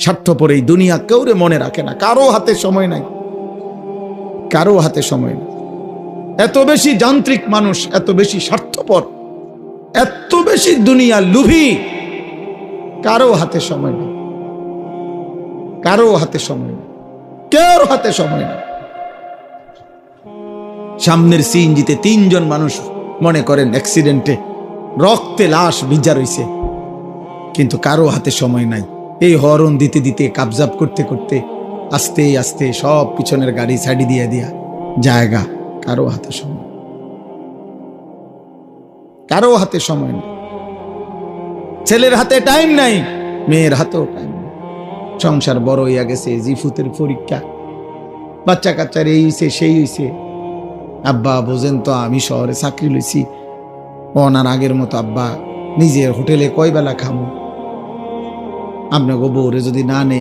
স্বার্থপর এই দুনিয়া কেউরে মনে রাখে না, কারো হাতে সময় নাই, কারো হাতে সময় নেই। এত বেশি যান্ত্রিক মানুষ, এত বেশি স্বার্থপর, এত বেশি দুনিয়া লোভী, কারো হাতে সময় নেই, কারো হাতে সময় নেই, কারো হাতে সময় নেই। সামনের সিএনজিতে 3 জন মানুষ মনে করেন অ্যাক্সিডেন্টে রক্তে লাশ ভিজা রইছে, কিন্তু কারো হাতে সময় নাই। এই হরন দিতে দিতে কাবজাব করতে করতে আস্তে আস্তে সব পিছনের গাড়ি সাইডে দিয়ে দিয়া জায়গা, কারো হাতে সময়, কারো হাতে সময় নেই। ছেলের হাতে টাইম নাই, মেয়ের হাতেও টাইম নেই। সংসার বড় হইয়া গেছে, জিফুতের পরীক্ষা, বাচ্চা কাচ্চার এই হইছে সেই হইছে। আব্বা বোঝেন তো, আমি শহরে চাকরি লইছি, ওনার আগের মতো আব্বা নিজের হোটেলে কয় বেলা খামো, আপনাকে বউরে যদি না নেই